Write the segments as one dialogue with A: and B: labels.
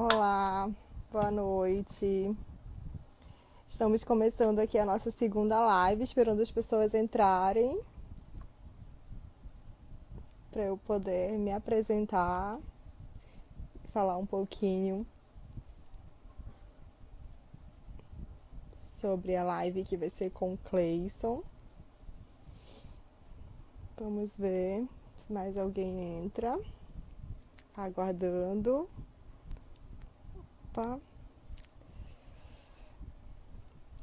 A: Olá, boa noite. Estamos começando aqui a nossa segunda live, esperando as pessoas entrarem para eu poder me apresentar, falar um pouquinho sobre a live que vai ser com o Cleison. Vamos ver se mais alguém entra. Aguardando. Opa.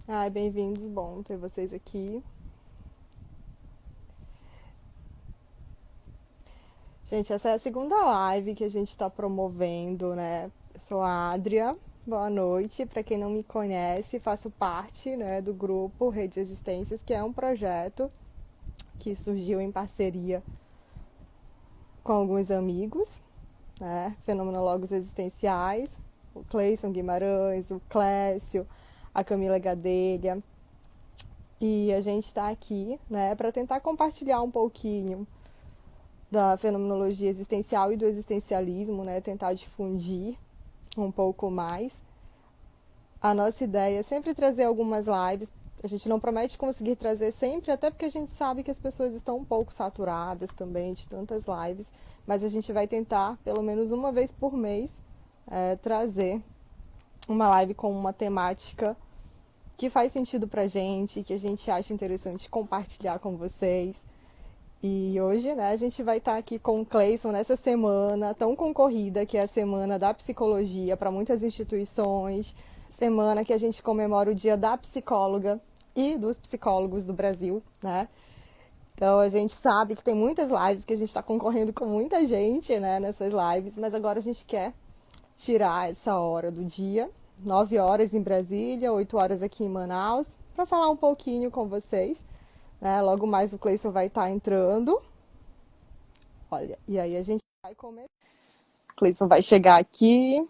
A: Ai, bem-vindos, bom ter vocês aqui. Gente, essa é a segunda live que a gente está promovendo, né? Eu sou a Adria, boa noite. Para quem não me conhece, faço parte, né, do grupo Redes Existências, que é um projeto que surgiu em parceria com alguns amigos, né? Fenomenólogos existenciais, o Cleison Guimarães, o Clécio, a Camila Gadelha. E a gente está aqui, né, para tentar compartilhar um pouquinho da fenomenologia existencial e do existencialismo, né? Tentar difundir um pouco mais. A nossa ideia é sempre trazer algumas lives. A gente não promete conseguir trazer sempre, até porque a gente sabe que as pessoas estão um pouco saturadas também de tantas lives, mas a gente vai tentar, pelo menos uma vez por mês, trazer uma live com uma temática que faz sentido pra gente, que a gente acha interessante compartilhar com vocês. E hoje, né, a gente vai estar aqui com o Cleison nessa semana tão concorrida, que é a Semana da Psicologia para muitas instituições, semana que a gente comemora o Dia da Psicóloga e dos psicólogos do Brasil, né? Então a gente sabe que tem muitas lives que a gente está concorrendo com muita gente, né, nessas lives, mas agora a gente quer tirar essa hora do dia, 9 horas em Brasília, 8 horas aqui em Manaus, para falar um pouquinho com vocês. Né? Logo mais o Cleison vai estar entrando. Olha, e aí a gente vai começar. O Cleison vai chegar aqui.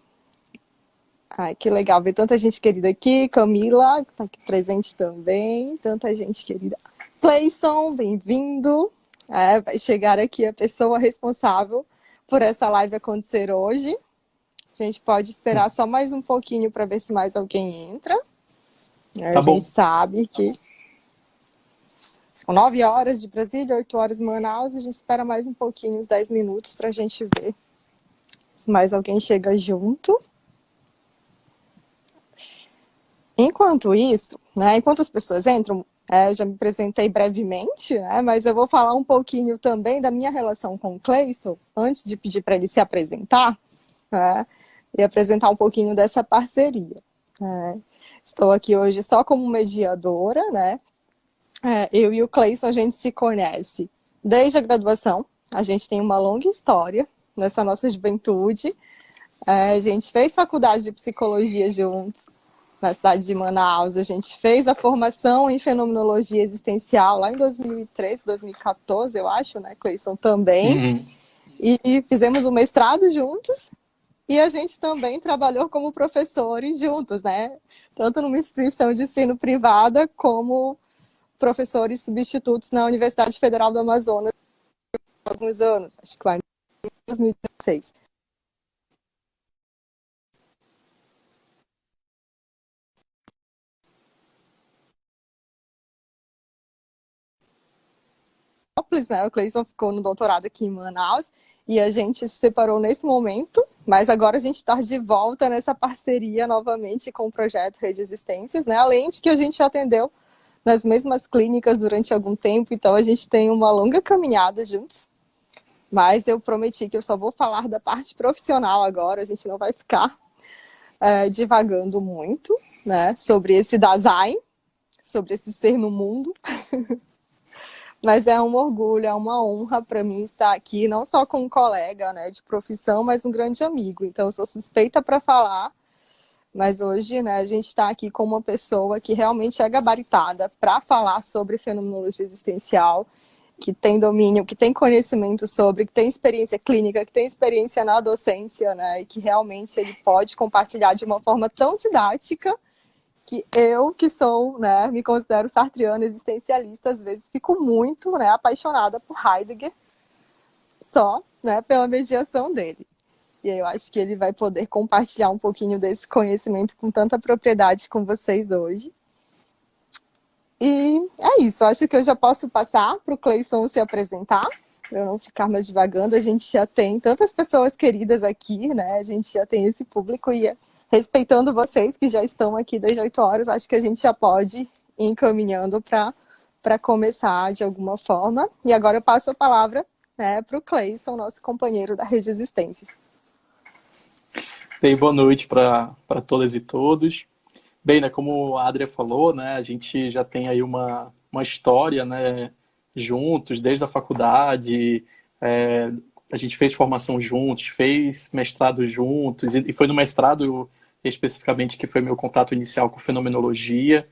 A: Ai, que legal ver tanta gente querida aqui. Camila, que está aqui presente também. Tanta gente querida. Cleison, bem-vindo. Vai chegar aqui a pessoa responsável por essa live acontecer hoje. A gente pode esperar só mais um pouquinho para ver se mais alguém entra. A gente sabe que são 9 horas de Brasília, 8 horas em Manaus. A gente espera mais um pouquinho, uns 10 minutos, para a gente ver se mais alguém chega junto. Enquanto isso, né, enquanto as pessoas entram, eu já me apresentei brevemente, né, mas eu vou falar um pouquinho também da minha relação com o Cleison, antes de pedir para ele se apresentar, né, e apresentar um pouquinho dessa parceria. Estou aqui hoje só como mediadora, né? Eu e o Cleison, a gente se conhece desde a graduação. A gente tem uma longa história nessa nossa juventude. A gente fez faculdade de psicologia juntos na cidade de Manaus. A gente fez a formação em fenomenologia existencial lá em 2013, 2014, eu acho, né, Cleison, também.
B: Uhum.
A: E fizemos o mestrado juntos. E a gente também trabalhou como professores juntos, né? Tanto numa instituição de ensino privada como professores substitutos na Universidade Federal do Amazonas há alguns anos, acho que lá em 2016. Né? O Cleison ficou no doutorado aqui em Manaus e a gente se separou nesse momento, mas agora a gente está de volta nessa parceria novamente com o projeto Rede Existências, né? Além de que a gente atendeu nas mesmas clínicas durante algum tempo, então a gente tem uma longa caminhada juntos. Mas eu prometi que eu só vou falar da parte profissional agora, a gente não vai ficar divagando muito, né, sobre esse Dasein, sobre esse ser no mundo. Mas é um orgulho, é uma honra para mim estar aqui, não só com um colega, né, de profissão, mas um grande amigo. Então, eu sou suspeita para falar, mas hoje, né, a gente está aqui com uma pessoa que realmente é gabaritada para falar sobre fenomenologia existencial, que tem domínio, que tem conhecimento sobre, que tem experiência clínica, que tem experiência na docência, né, e que realmente ele pode compartilhar de uma forma tão didática que eu, que sou, né, me considero sartreana, existencialista, às vezes fico muito, né, apaixonada por Heidegger, só, né, pela mediação dele. E eu acho que ele vai poder compartilhar um pouquinho desse conhecimento com tanta propriedade com vocês hoje. E é isso, acho que eu já posso passar para o Cleison se apresentar, para eu não ficar mais divagando. A gente já tem tantas pessoas queridas aqui, né? A gente já tem esse público e respeitando vocês que já estão aqui desde 8 horas, acho que a gente já pode ir encaminhando para começar de alguma forma. E agora eu passo a palavra, né, para o Cleison, nosso companheiro da Rede Existências.
B: Bem, boa noite para todas e todos. Bem, né, como a Adria falou, né, a gente já tem aí uma história, né, juntos, desde a faculdade, a gente fez formação juntos, fez mestrado juntos, e foi no mestrado especificamente que foi meu contato inicial com fenomenologia,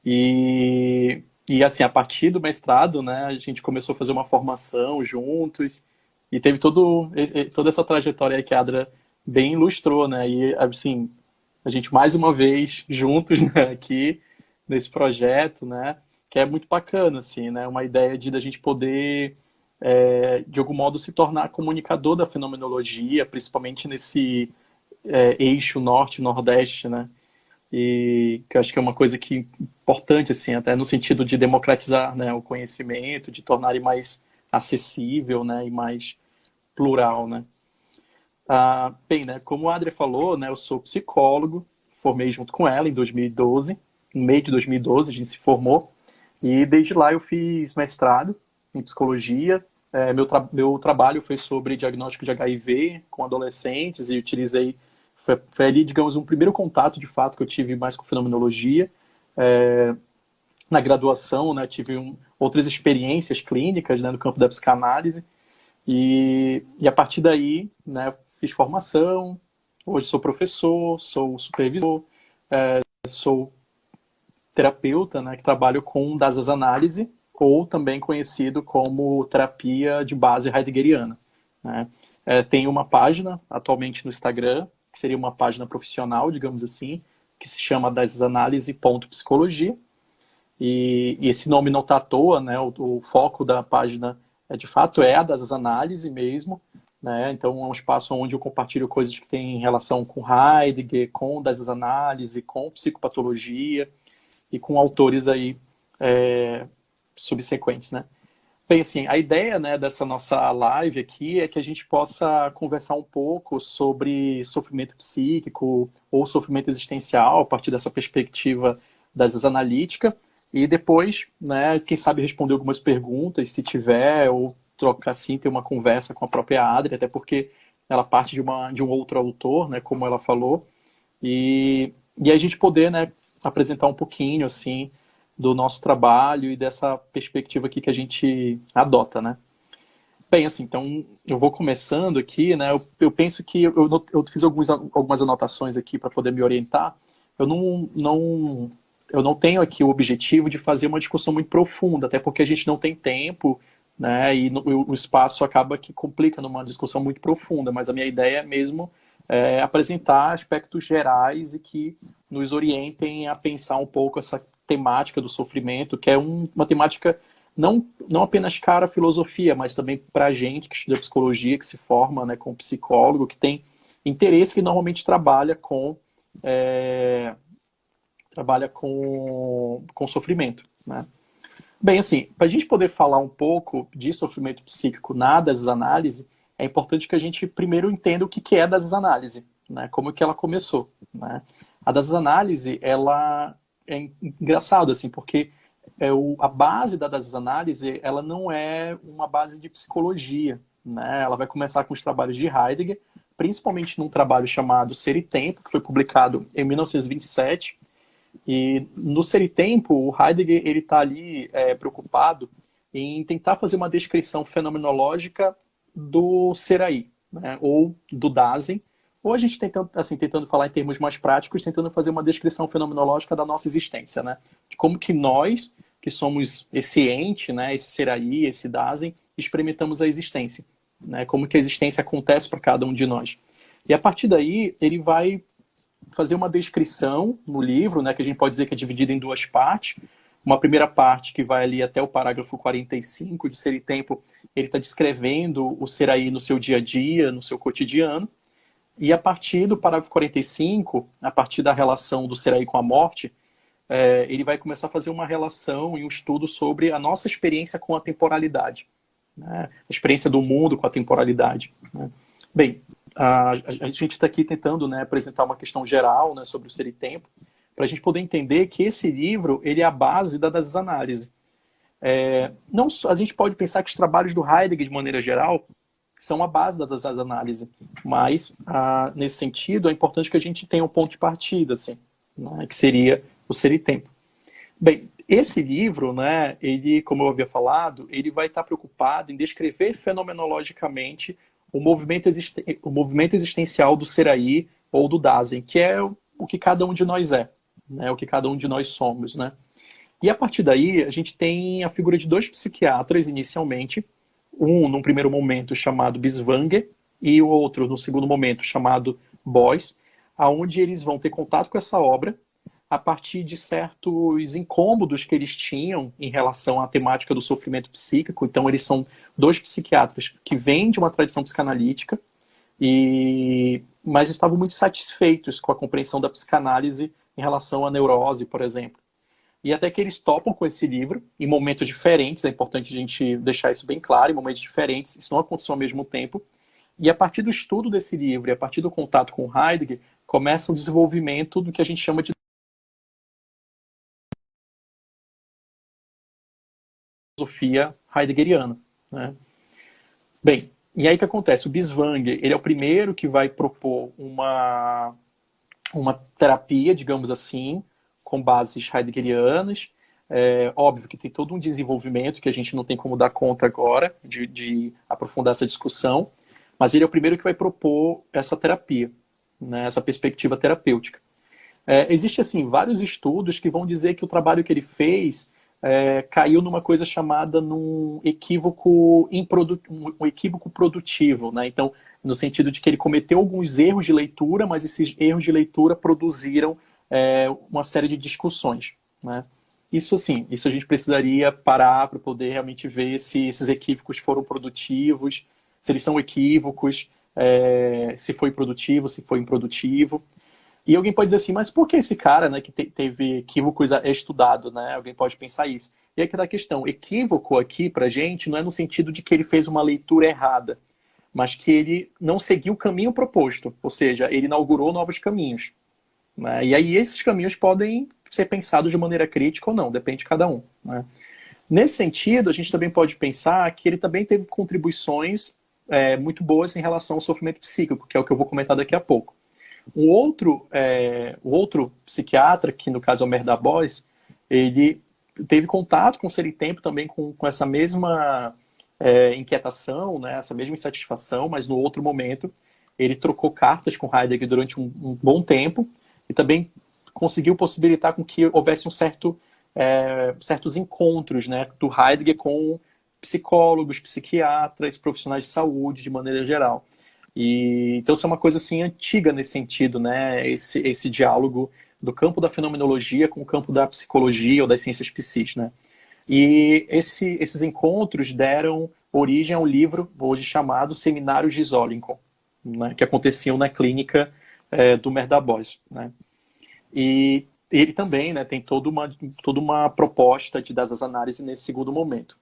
B: e assim, a partir do mestrado, né, a gente começou a fazer uma formação juntos, e teve toda essa trajetória aí que a Adria bem ilustrou, né, e assim, a gente mais uma vez juntos, né, aqui nesse projeto, né, que é muito bacana, assim, né, uma ideia de a gente poder, de algum modo, se tornar comunicador da fenomenologia, principalmente nesse eixo norte-nordeste, né, e que eu acho que é uma coisa que importante, assim, até no sentido de democratizar, né, o conhecimento, de tornar ele mais acessível, né, e mais plural, né. Bem, né, como a Adria falou, né, eu sou psicólogo, formei junto com ela em 2012, no meio de 2012 a gente se formou, e desde lá eu fiz mestrado em psicologia. Meu trabalho foi sobre diagnóstico de HIV com adolescentes e utilizei, foi ali, digamos, um primeiro contato de fato que eu tive mais com fenomenologia. Na graduação, né, tive outras experiências clínicas, né, no campo da psicanálise, e a partir daí, né, fiz formação, hoje sou professor, sou supervisor, sou terapeuta, né, que trabalho com dasasanálise, ou também conhecido como terapia de base heideggeriana, né. Tenho uma página atualmente no Instagram, que seria uma página profissional, digamos assim, que se chama dasasanálise.psicologia, e esse nome não está à toa, né, o foco da página de fato é a dasasanálise mesmo, né, então é um espaço onde eu compartilho coisas que têm relação com Heidegger, com dasasanálise, com psicopatologia e com autores aí subsequentes, né. Bem, assim, a ideia, né, dessa nossa live aqui é que a gente possa conversar um pouco sobre sofrimento psíquico ou sofrimento existencial a partir dessa perspectiva analítica e depois, né, quem sabe responder algumas perguntas, se tiver, ou trocar assim, ter uma conversa com a própria Adri, até porque ela parte de um outro autor, né, como ela falou, e a gente poder, né, apresentar um pouquinho, assim, do nosso trabalho e dessa perspectiva aqui que a gente adota, né. Bem, assim, então eu vou começando aqui, né, eu penso que eu fiz algumas anotações aqui para poder me orientar. Eu não tenho aqui o objetivo de fazer uma discussão muito profunda, até porque a gente não tem tempo, né, e o espaço acaba que complica numa discussão muito profunda, mas a minha ideia é mesmo apresentar aspectos gerais e que nos orientem a pensar um pouco essa temática do sofrimento, que é uma temática não apenas cara à filosofia, mas também para a gente que estuda psicologia, que se forma, né, como psicólogo, que tem interesse, que normalmente trabalha com sofrimento, né? Bem, assim, para a gente poder falar um pouco de sofrimento psíquico na desanálise, é importante que a gente primeiro entenda o que é a desanálise, né? Como que ela começou, né? A desanálise, ela é engraçado, assim, porque a base da desanálise, ela não é uma base de psicologia, né? Ela vai começar com os trabalhos de Heidegger, principalmente num trabalho chamado Ser e Tempo, que foi publicado em 1927. E no Ser e Tempo, o Heidegger ele está ali preocupado em tentar fazer uma descrição fenomenológica do ser aí, né? Ou do Dasein, ou a gente tentando falar em termos mais práticos, tentando fazer uma descrição fenomenológica da nossa existência, né? De como que nós, que somos esse ente, né, esse ser aí, esse Dasein, experimentamos a existência, né? Como que a existência acontece para cada um de nós. E a partir daí, ele vai fazer uma descrição no livro, né, que a gente pode dizer que é dividida em duas partes. Uma primeira parte que vai ali até o parágrafo 45 de Ser e Tempo, ele está descrevendo o ser aí no seu dia a dia, no seu cotidiano. E a partir do parágrafo 45, a partir da relação do ser aí com a morte, ele vai começar a fazer uma relação e um estudo sobre a nossa experiência com a temporalidade, né? A experiência do mundo com a temporalidade, né? Bem, a gente está aqui tentando, né, apresentar uma questão geral, né, sobre o ser e tempo, para a gente poder entender que esse livro ele é a base das análises. Não, a gente pode pensar que os trabalhos do Heidegger, de maneira geral, são a base das análises, mas, nesse sentido, é importante que a gente tenha um ponto de partida, assim, né, que seria o ser e tempo. Bem, esse livro, né, ele, como eu havia falado, ele vai estar preocupado em descrever fenomenologicamente o movimento existencial do ser aí ou do Dasein, que é o que cada um de nós é, né, o que cada um de nós somos, né? E a partir daí, a gente tem a figura de dois psiquiatras, inicialmente, um, num primeiro momento, chamado Biswanger, e o outro, no segundo momento, chamado Beuys, aonde eles vão ter contato com essa obra a partir de certos incômodos que eles tinham em relação à temática do sofrimento psíquico. Então, eles são dois psiquiatras que vêm de uma tradição psicanalítica, mas estavam muito satisfeitos com a compreensão da psicanálise em relação à neurose, por exemplo. E até que eles topam com esse livro, em momentos diferentes, é importante a gente deixar isso bem claro, em momentos diferentes, isso não aconteceu ao mesmo tempo. E a partir do estudo desse livro, e a partir do contato com Heidegger, começa o desenvolvimento do que a gente chama de filosofia heideggeriana, né? Bem, e aí o que acontece? O Biswanger, ele é o primeiro que vai propor uma terapia, digamos assim, com bases heideggerianas. Óbvio que tem todo um desenvolvimento que a gente não tem como dar conta agora de aprofundar essa discussão, mas ele é o primeiro que vai propor essa terapia, né, essa perspectiva terapêutica. Existe assim, vários estudos que vão dizer que o trabalho que ele fez caiu numa coisa chamada um equívoco produtivo, né? Então, no sentido de que ele cometeu alguns erros de leitura, mas esses erros de leitura produziram uma série de discussões, né? Isso assim, isso a gente precisaria parar para poder realmente ver se esses equívocos foram produtivos, se eles são equívocos, se foi produtivo, se foi improdutivo. E alguém pode dizer assim, mas por que esse cara, né, que teve equívocos é estudado, né? Alguém pode pensar isso. E aí que tá a questão, equívoco aqui pra gente não é no sentido de que ele fez uma leitura errada, mas que ele não seguiu o caminho proposto, ou seja, ele inaugurou novos caminhos, né? E aí esses caminhos podem ser pensados de maneira crítica ou não, depende de cada um, né? Nesse sentido, a gente também pode pensar que ele também teve contribuições muito boas em relação ao sofrimento psíquico, que é o que eu vou comentar daqui a pouco. O outro psiquiatra, que no caso é o Mehrdad Beuys, ele teve contato com o Ser e Tempo também com essa mesma inquietação, né, essa mesma insatisfação, mas no outro momento ele trocou cartas com Heidegger durante um bom tempo e também conseguiu possibilitar com que houvesse certos encontros, né, do Heidegger com psicólogos, psiquiatras, profissionais de saúde de maneira geral. Então isso é uma coisa assim antiga nesse sentido, né? Esse diálogo do campo da fenomenologia com o campo da psicologia ou das ciências psíquicas, né? E esses encontros deram origem a um livro hoje chamado Seminários de Zollinkon, né? Que aconteciam na clínica do Mehrdad Beuys, né? E ele também, né, tem toda uma proposta de das análises nesse segundo momento.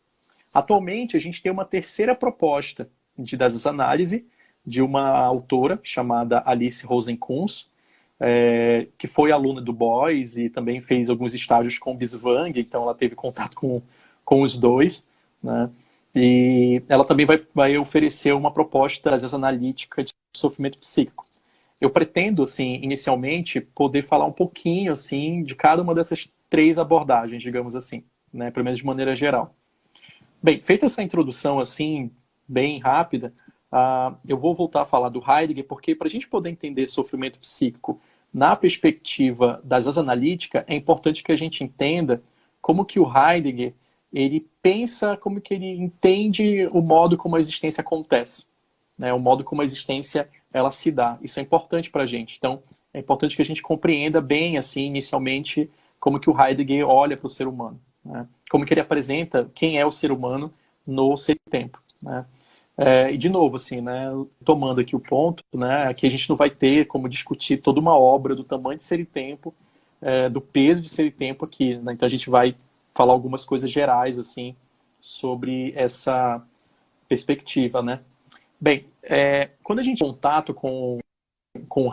B: Atualmente a gente tem uma terceira proposta de das análises de uma autora chamada Alice Rosenkunz, que foi aluna do Beuys e também fez alguns estágios com o Biswanger, então ela teve contato com os dois, né? E ela também vai oferecer uma proposta das analíticas de sofrimento psíquico. Eu pretendo, assim, inicialmente, poder falar um pouquinho, assim, de cada uma dessas três abordagens, digamos assim, né? Pelo menos de maneira geral. Bem, feita essa introdução, assim, bem rápida, eu vou voltar a falar do Heidegger, porque para a gente poder entender sofrimento psíquico na perspectiva das analíticas, é importante que a gente entenda como que o Heidegger ele pensa, como que ele entende o modo como a existência acontece, né? O modo como a existência ela se dá. Isso é importante para a gente. Então, é importante que a gente compreenda bem, assim, inicialmente, como que o Heidegger olha para o ser humano, né? Como que ele apresenta quem é o ser humano no Ser e Tempo, né? E de novo, assim, né, tomando aqui o ponto, né, que a gente não vai ter como discutir toda uma obra do tamanho de Ser e Tempo, do peso de Ser e Tempo aqui, né? Então a gente vai falar algumas coisas gerais, assim, sobre essa perspectiva, né? Bem, quando a gente tem contato com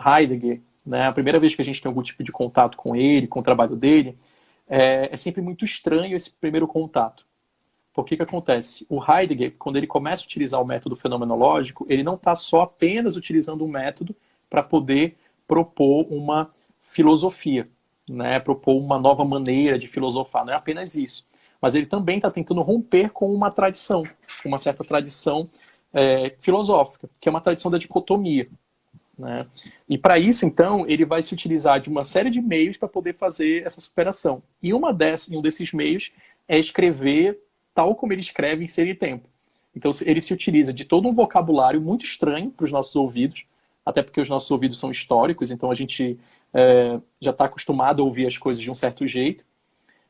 B: Heidegger, né, a primeira vez que a gente tem algum tipo de contato com ele, com o trabalho dele, é sempre muito estranho esse primeiro contato. Por que acontece? O Heidegger, quando ele começa a utilizar o método fenomenológico, ele não está só apenas utilizando um método para poder propor uma filosofia, né? Propor uma nova maneira de filosofar. Não é apenas isso. Mas ele também está tentando romper com uma tradição, com uma certa tradição filosófica, que é uma tradição da dicotomia. Né? E para isso, então, ele vai se utilizar de uma série de meios para poder fazer essa superação. E um desses meios é escrever tal como ele escreve em Ser e Tempo. Então, ele se utiliza de todo um vocabulário muito estranho para os nossos ouvidos, até porque os nossos ouvidos são históricos, então a gente já está acostumado a ouvir as coisas de um certo jeito.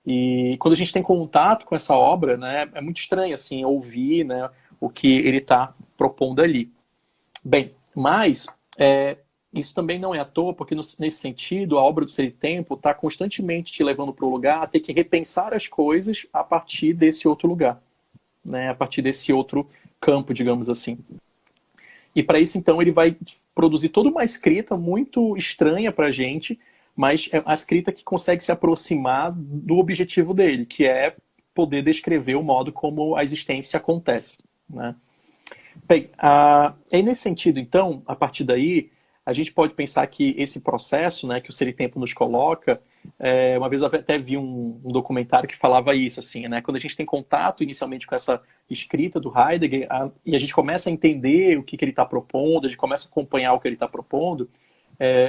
B: E quando a gente tem contato com essa obra, né, é muito estranho assim, ouvir, né, o que ele está propondo ali. Bem, mas isso também não é à toa, porque nesse sentido, a obra do Ser e Tempo está constantemente te levando para o lugar a ter que repensar as coisas a partir desse outro lugar, né? A partir desse outro campo, digamos assim. E para isso, então, ele vai produzir toda uma escrita muito estranha para a gente, mas é a escrita que consegue se aproximar do objetivo dele, que é poder descrever o modo como a existência acontece, né? Bem, nesse sentido, então, a partir daí, a gente pode pensar que esse processo, né, que o Ser e Tempo nos coloca, uma vez eu até vi um documentário que falava isso, assim, né, quando a gente tem contato inicialmente com essa escrita do Heidegger, e a gente começa a entender o que ele está propondo, a gente começa a acompanhar o que ele está propondo,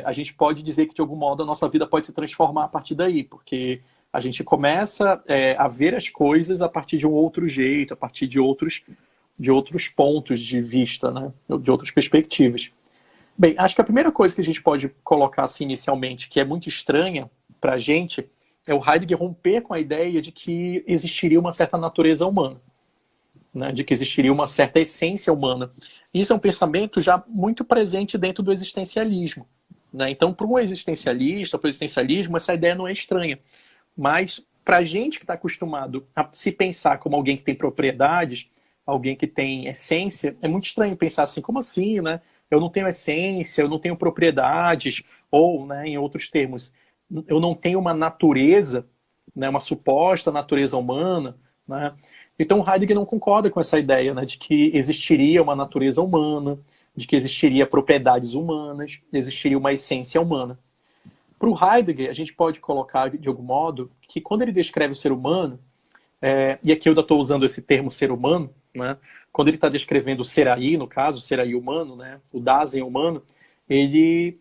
B: a gente pode dizer que, de algum modo, a nossa vida pode se transformar a partir daí, porque a gente começa a ver as coisas a partir de um outro jeito, a partir de outros pontos de vista, né? De outras perspectivas. Bem, acho que a primeira coisa que a gente pode colocar assim, inicialmente, que é muito estranha para a gente, é o Heidegger romper com a ideia de que existiria uma certa natureza humana, né? De que existiria uma certa essência humana. Isso é um pensamento já muito presente dentro do existencialismo, né? Então, para um existencialista, para o existencialismo, essa ideia não é estranha. Mas, para a gente que está acostumado a se pensar como alguém que tem propriedades, alguém que tem essência, é muito estranho pensar assim, como assim, né? Eu não tenho essência, eu não tenho propriedades, ou, né, em outros termos, eu não tenho uma natureza, né, uma suposta natureza humana, né? Então Heidegger não concorda com essa ideia, né, de que existiria uma natureza humana, de que existiria propriedades humanas, existiria uma essência humana. Para o Heidegger, a gente pode colocar, de algum modo, que quando ele descreve o ser humano, e aqui eu estou usando esse termo ser humano, né? Quando ele está descrevendo o ser aí, no caso, o ser aí humano, né? O Dasein humano, ele,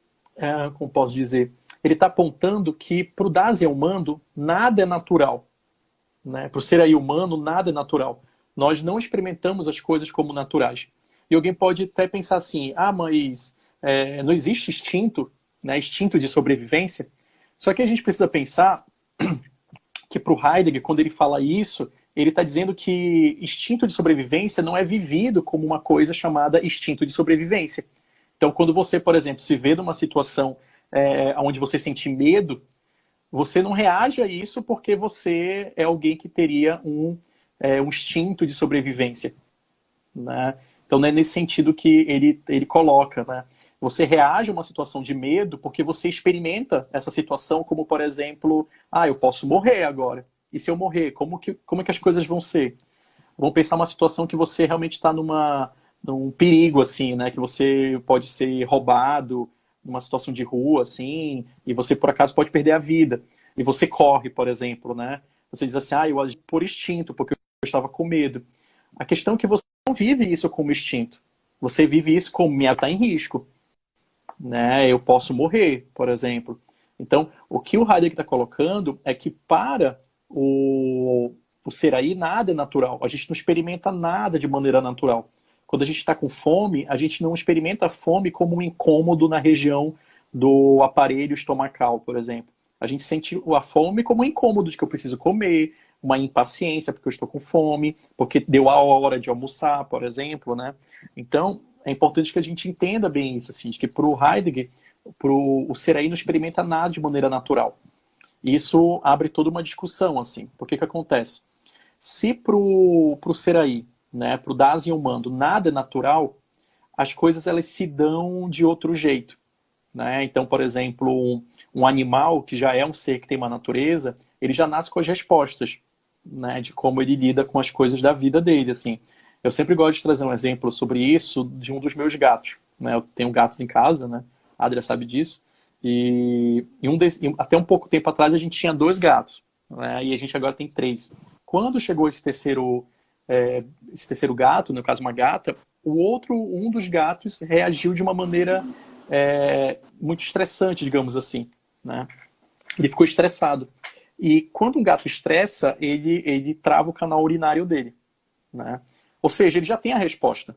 B: como posso dizer, ele está apontando que para o Dasein humano nada é natural, né? Para o ser aí humano nada é natural. Nós não experimentamos as coisas como naturais. E alguém pode até pensar assim, mas não existe instinto, né? Instinto de sobrevivência. Só que a gente precisa pensar que para o Heidegger, quando ele fala isso, ele está dizendo que instinto de sobrevivência não é vivido como uma coisa chamada instinto de sobrevivência. Então, quando você, por exemplo, se vê numa situação onde você sente medo, você não reage a isso porque você é alguém que teria um instinto de sobrevivência, né? Então, não é nesse sentido que ele coloca, né? Você reage a uma situação de medo porque você experimenta essa situação como, por exemplo, eu posso morrer agora. E se eu morrer, como é que as coisas vão ser? Vamos pensar uma situação que você realmente está num perigo, assim, né? Que você pode ser roubado numa situação de rua, assim, e você, por acaso, pode perder a vida. E você corre, por exemplo, né? Você diz assim, eu agi por instinto, porque eu estava com medo. A questão é que você não vive isso como instinto. Você vive isso como minha está em risco, né? Eu posso morrer, por exemplo. Então, o que o Heidegger está colocando é que para o ser aí nada é natural. A gente não experimenta nada de maneira natural. Quando a gente está com fome, a gente não experimenta a fome como um incômodo na região do aparelho estomacal, por exemplo. A gente sente a fome como um incômodo de que eu preciso comer, uma impaciência, porque eu estou com fome, porque deu a hora de almoçar, por exemplo, né? Então, é importante que a gente entenda bem isso, assim, de que para o Heidegger, o Seraí não experimenta nada de maneira natural. Isso abre toda uma discussão, assim. Por que que acontece? Se pro Seraí, né, pro Dasein humano, nada é natural, as coisas elas se dão de outro jeito, né? Então, por exemplo, um animal que já é um ser que tem uma natureza, ele já nasce com as respostas, né, de como ele lida com as coisas da vida dele, assim. Eu sempre gosto de trazer um exemplo sobre isso de um dos meus gatos, né? Eu tenho gatos em casa, né? A Adria sabe disso. Até um pouco tempo atrás a gente tinha 2 gatos, né? E a gente agora tem 3. Quando chegou esse terceiro gato, no caso uma gata, um dos gatos reagiu de uma maneira muito estressante, digamos assim, né? Ele ficou estressado. E quando um gato estressa, ele trava o canal urinário dele, né? Ou seja, ele já tem a resposta.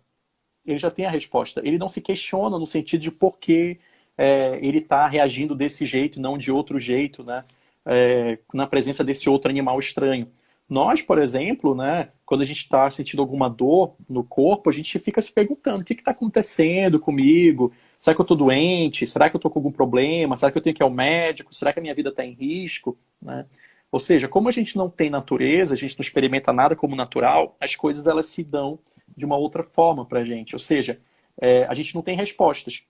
B: Ele já tem a resposta. Ele não se questiona no sentido de por que ele está reagindo desse jeito e não de outro jeito, né? Na presença desse outro animal estranho. Nós, por exemplo, né, quando a gente está sentindo alguma dor no corpo, a gente fica se perguntando o que está acontecendo comigo? Será que eu estou doente? Será que eu estou com algum problema? Será que eu tenho que ir ao médico? Será que a minha vida está em risco? Né? Ou seja, como a gente não tem natureza, a gente não experimenta nada como natural, as coisas elas se dão de uma outra forma para a gente. Ou seja, a gente não tem respostas.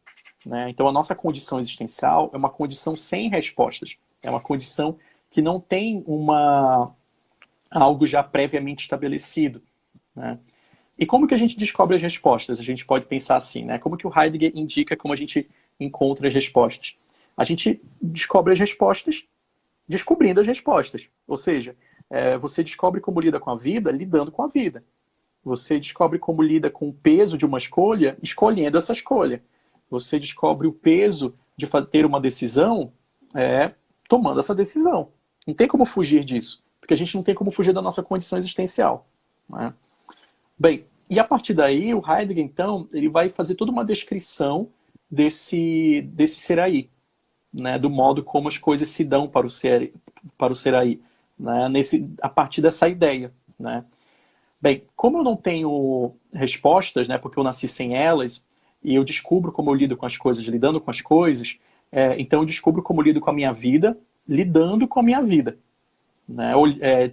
B: Né? Então a nossa condição existencial é uma condição sem respostas. É uma condição que não tem algo já previamente estabelecido. Né? E como que a gente descobre as respostas? A gente pode pensar assim, né? Como que o Heidegger indica como a gente encontra as respostas? A gente descobre as respostas descobrindo as respostas. Ou seja, você descobre como lida com a vida lidando com a vida. Você descobre como lida com o peso de uma escolha escolhendo essa escolha. Você descobre o peso de ter uma decisão tomando essa decisão. Não tem como fugir disso, porque a gente não tem como fugir da nossa condição existencial. Né? Bem, e a partir daí, o Heidegger, então, ele vai fazer toda uma descrição desse Seraí, né? Do modo como as coisas se dão para o Seraí, né? A partir dessa ideia. Né? Bem, como eu não tenho respostas, né, porque eu nasci sem elas, e eu descubro como eu lido com as coisas, lidando com as coisas, então eu descubro como eu lido com a minha vida, lidando com a minha vida, né,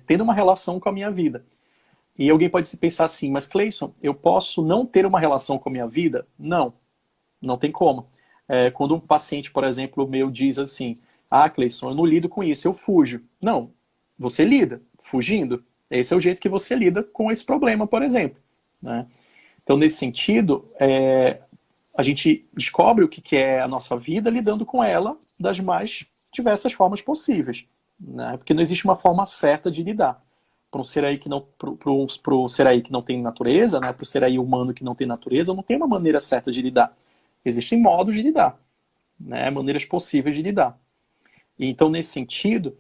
B: tendo uma relação com a minha vida. E alguém pode se pensar assim, mas Cleison, eu posso não ter uma relação com a minha vida? Não, não tem como. Quando um paciente, por exemplo, meu diz assim, Cleison, eu não lido com isso, eu fujo. Não, você lida, fugindo. Esse é o jeito que você lida com esse problema, por exemplo. Né? Então, nesse sentido, a gente descobre o que é a nossa vida lidando com ela das mais diversas formas possíveis. Né? Porque não existe uma forma certa de lidar. Para um Seraí que não, pro Seraí que não tem natureza, né? Para o Seraí humano que não tem natureza, não tem uma maneira certa de lidar. Existem modos de lidar, né? Maneiras possíveis de lidar. E, então, nesse sentido,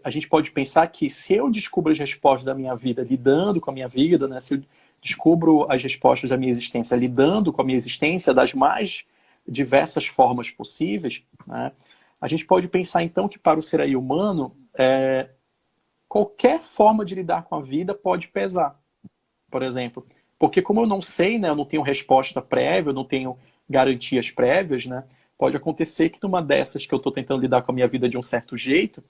B: a gente pode pensar que se eu descubro as respostas da minha vida lidando com a minha vida, né? Se eu descubro as respostas da minha existência lidando com a minha existência das mais diversas formas possíveis, né? A gente pode pensar, então, que para o Seraí humano, qualquer forma de lidar com a vida pode pesar, por exemplo. Porque como eu não sei, né, eu não tenho resposta prévia, eu não tenho garantias prévias, né, pode acontecer que numa dessas que eu estou tentando lidar com a minha vida de um certo jeito,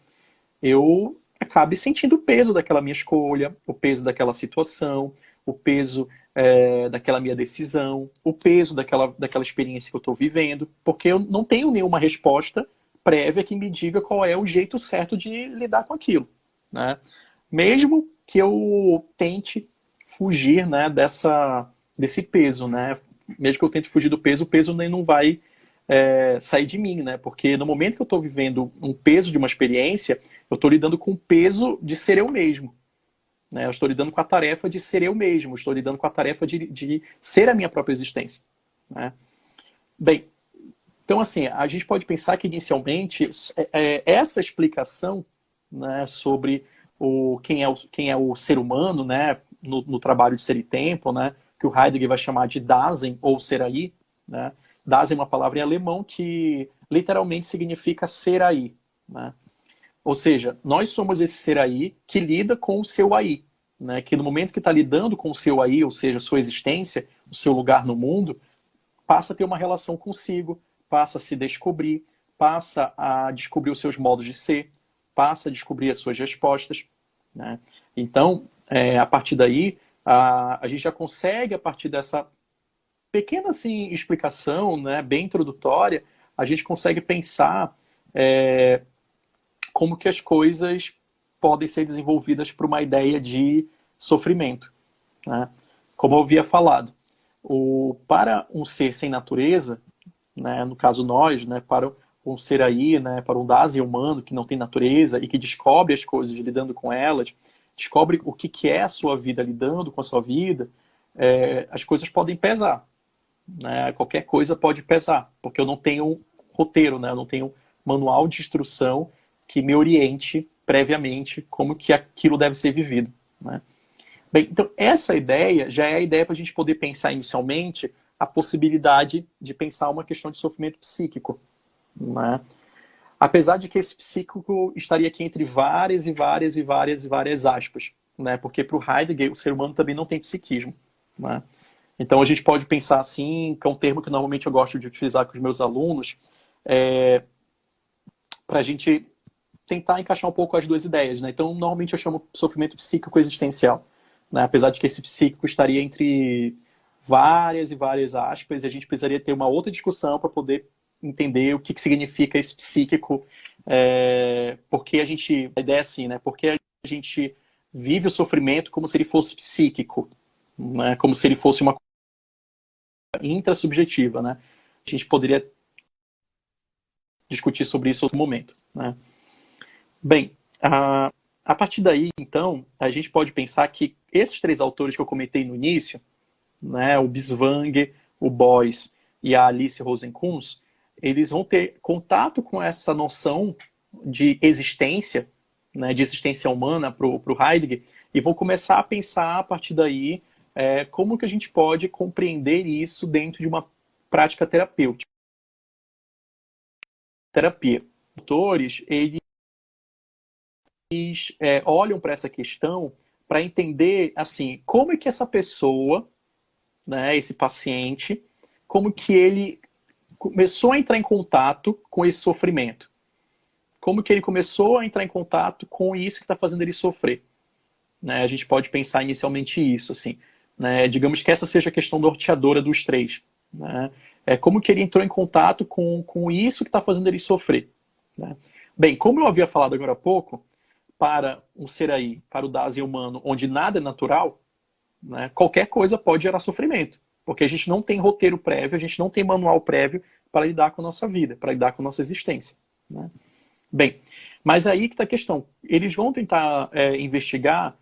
B: eu acabe sentindo o peso daquela minha escolha, o peso daquela situação, o peso daquela minha decisão, o peso daquela experiência que eu estou vivendo, porque eu não tenho nenhuma resposta prévia que me diga qual é o jeito certo de lidar com aquilo. Né? Mesmo que eu tente fugir, né, desse peso, né? Mesmo que eu tente fugir do peso, o peso nem não vai sair de mim, né? Porque no momento que eu estou vivendo um peso de uma experiência, eu estou lidando com o peso de ser eu mesmo. Né? Eu estou lidando com a tarefa de ser eu mesmo, eu estou lidando com a tarefa de ser a minha própria existência. Né? Bem, então assim, a gente pode pensar que inicialmente essa explicação, né, sobre quem é o ser humano, né, no trabalho de Ser e Tempo, né, que o Heidegger vai chamar de Dasein ou Seraí. Né? Dasein é uma palavra em alemão que literalmente significa ser aí. Né? Ou seja, nós somos esse ser aí que lida com o seu aí, né? Que no momento que está lidando com o seu aí, ou seja, a sua existência, o seu lugar no mundo, passa a ter uma relação consigo, passa a se descobrir, passa a descobrir os seus modos de ser, passa a descobrir as suas respostas, né? Então, a partir daí, a gente já consegue, a partir dessa pequena assim, explicação, né, bem introdutória, a gente consegue pensar como que as coisas podem ser desenvolvidas para uma ideia de sofrimento, né? Como eu havia falado, para um ser sem natureza, né, no caso nós, né, para um ser aí, né, para um Dasein humano que não tem natureza e que descobre as coisas lidando com elas, descobre o que é a sua vida lidando com a sua vida, as coisas podem pesar, né? Qualquer coisa pode pesar, porque eu não tenho roteiro, né? Eu não tenho manual de instrução que me oriente previamente como que aquilo deve ser vivido, né? Bem, então essa ideia já é a ideia para a gente poder pensar inicialmente a possibilidade de pensar uma questão de sofrimento psíquico, né? Apesar de que esse psíquico estaria aqui entre várias e várias e várias e várias aspas, né? Porque para o Heidegger o ser humano também não tem psiquismo, né? Então a gente pode pensar assim, que é um termo que normalmente eu gosto de utilizar com os meus alunos, para a gente tentar encaixar um pouco as duas ideias, né? Então normalmente eu chamo sofrimento psíquico existencial, né? Apesar de que esse psíquico estaria entre várias e várias aspas, e a gente precisaria ter uma outra discussão para poder entender o que significa esse psíquico, porque a ideia é assim, né? Porque a gente vive o sofrimento como se ele fosse psíquico, né? Como se ele fosse uma intrasubjetiva, né? A gente poderia discutir sobre isso em outro momento, né? Bem, a partir daí, então, a gente pode pensar que esses três autores que eu comentei no início, né, o Biswanger, o Beuys e a Alice Rosenkranz, eles vão ter contato com essa noção de existência, né, de existência humana para o Heidegger, e vão começar a pensar a partir daí como que a gente pode compreender isso dentro de uma prática terapêutica. Terapia. Os autores, eles olham para essa questão para entender assim, como é que essa pessoa, né, esse paciente, como que ele começou a entrar em contato com esse sofrimento. Como que ele começou a entrar em contato com isso que está fazendo ele sofrer. Né? A gente pode pensar inicialmente isso, assim. Né? Digamos que essa seja a questão norteadora dos três. Né? Como que ele entrou em contato com isso que está fazendo ele sofrer. Né? Bem, como eu havia falado agora há pouco, para um ser aí, para o Dasein humano, onde nada é natural, né, qualquer coisa pode gerar sofrimento. Porque a gente não tem roteiro prévio, a gente não tem manual prévio para lidar com a nossa vida, para lidar com a nossa existência. Né? Bem, mas aí que está a questão. Eles vão tentar investigar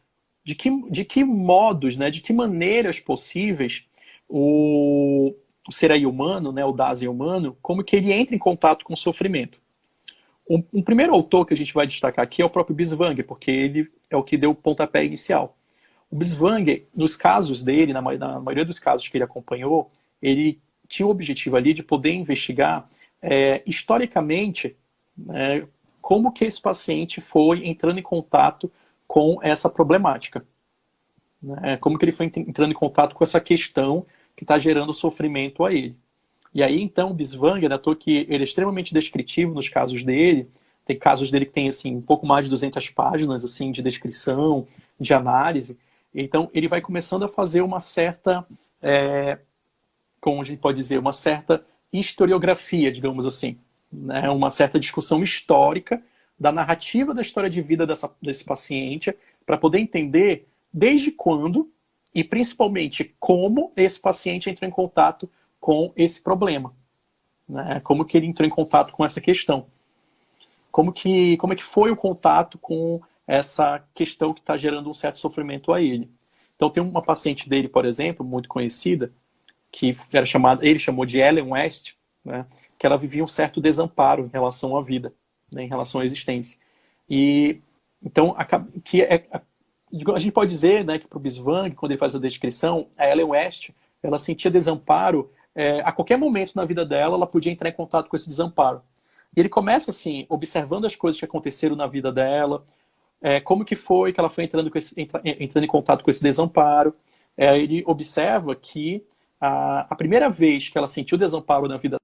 B: de que modos, né, de que maneiras possíveis o ser aí humano, né, o Dasein humano, como que ele entra em contato com o sofrimento. Um primeiro autor que a gente vai destacar aqui é o próprio Biswanger, porque ele é o que deu o pontapé inicial. O Biswanger, nos casos dele, na maioria dos casos que ele acompanhou, ele tinha o objetivo ali de poder investigar historicamente como que esse paciente foi entrando em contato com essa problemática. Né? Como que ele foi entrando em contato com essa questão que está gerando sofrimento a ele. E aí, então, o Biswanger, né, que ele é extremamente descritivo nos casos dele. Tem casos dele que tem assim, um pouco mais de 200 páginas assim, de descrição, de análise. Então, ele vai começando a fazer uma certa, como a gente pode dizer, uma certa historiografia, digamos assim. Né? Uma certa discussão histórica da narrativa da história de vida desse paciente, para poder entender desde quando e principalmente como esse paciente entrou em contato com esse problema. Né? Como que ele entrou em contato com essa questão. Como é que foi o contato com essa questão que está gerando um certo sofrimento a ele. Então tem uma paciente dele, por exemplo, muito conhecida, que era ele chamou de Ellen West, né? Que ela vivia um certo desamparo em relação à vida, né? Em relação à existência. E então a gente pode dizer, né, que para o Biswanger, quando ele faz a descrição, a Ellen West, ela sentia desamparo a qualquer momento na vida dela, ela podia entrar em contato com esse desamparo. E ele começa, assim, observando as coisas que aconteceram na vida dela, como que foi que ela foi entrando em contato com esse desamparo. Ele observa que a primeira vez que ela sentiu desamparo na vida